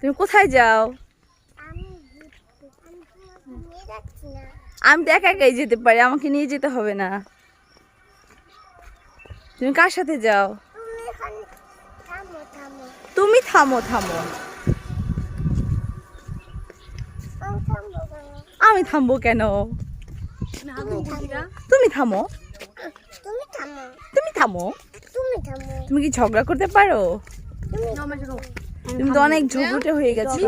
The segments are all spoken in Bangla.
তুমি কোথায় যাও? আমি তো একা একাই যেতে পারি, আমাকে নিয়ে যেতে হবে না। তুমি কার সাথে যাও? তুমি থামো থামো। আমি থামবো কেন? তুমি থামো। তুমি থামো। তুমি কি ঝগড়া করতে পারো? তুমি তো অনেক ঝগড়টে হয়ে গেছো।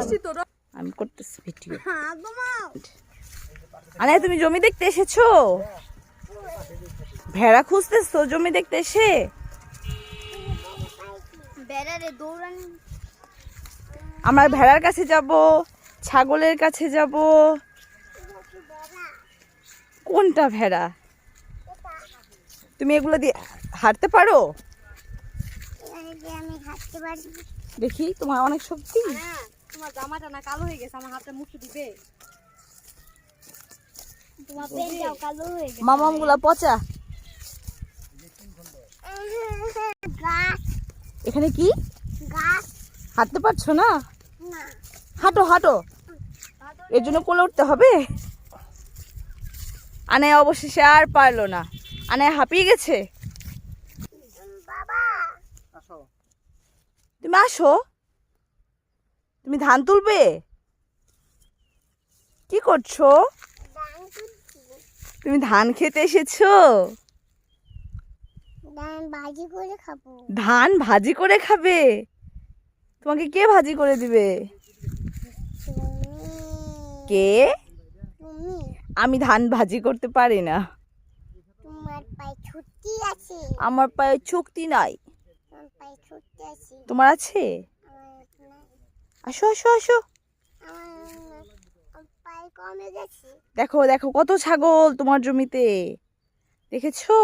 আমি করতেছি ভিডিও। আরে তুমি জমি দেখতে এসেছো? ভেড়া খুঁজতেছো জমি দেখতে এসে? আমরা ভেড়ার কাছে যাব, ছাগলের কাছে যাব। কোনটা ভেড়া? তুমি এগুলো দিয়ে হাঁটতে পারো? দেখি তোমার অনেক শক্তি। তোমার জামাটা না কালো হয়ে গেছে, আমার হাতে মুছে দিবে। তোমার পেনটাও কালো হয়ে গেছে। মামামগুলা পচা। এখানে কি হাঁটতে পারছো না? হাঁটো হাঁটো, এর জন্য কোলে উঠতে হবে। আনে অবশেষে আর পারলো না, আনে হাঁপিয়ে গেছে। তুমি আসো, তুমি ধান তুলবে? কি করছো? তুমি ধান খেতে এসেছো? ধান ভাজি করে খাবে? তোমাকে কে ভাজি করে দিবে? কে? আমি ধান ভাজি করতে পারি না। আমার পায়ে শক্তি নাই। তোমার আছে? আসো আসো আসো। দেখো দেখো কত ছাগল তোমার জমিতে, দেখেছো?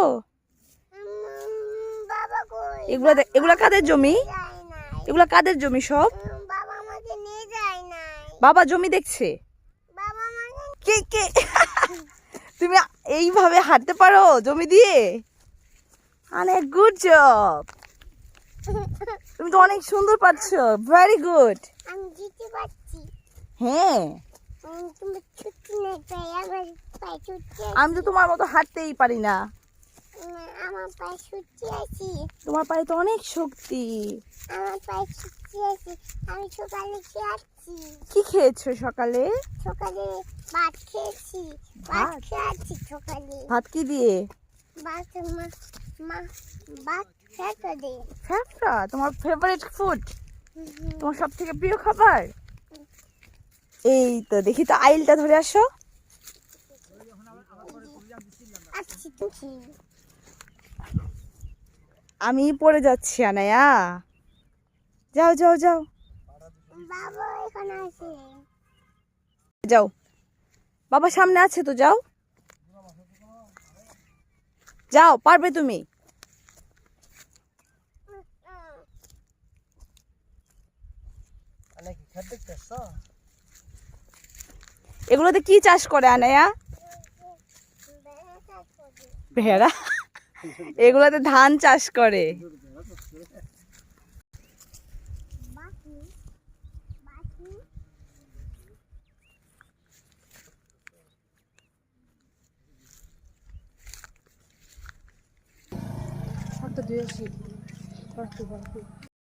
এগুলা কাদের জমি? এগুলা কাদের জমি সব? বাবা জমি দেখছে। কে কে? তুমি এইভাবে হাঁটতে পারো জমি দিয়ে? অনেক গুড জব। তুমি তো অনেক সুন্দর পারছো, ভেরি গুড। হ্যাঁ, আমি তো তোমার মতো হাঁটতেই পারি না। তোমার পায়ে তো অনেক শক্তি। আমি সকালে খেয়েছি। কি খেয়েছো সকালে? সকালে ভাত খেয়েছি। ভাত খেয়েছি সকালে। ভাত কি দিয়ে? ভাত ফ্যাটা দিয়ে। ফ্যাফড়া তোমার ফেভারিট ফুড? তোমার সব থেকে প্রিয় খাবার? এই তো দেখি তো, আইলটা ধরে আসো। আমি পড়ে যাচ্ছি আনায়া। যাও যাও যাও। বাবা এখানে আছে। যাও, বাবা সামনে আছে তো, যাও যাও, পারবে তুমি। এগুলোতে কি চাষ করে আনায়া? ভেড়া? এগুলোতে ধান চাষ করে।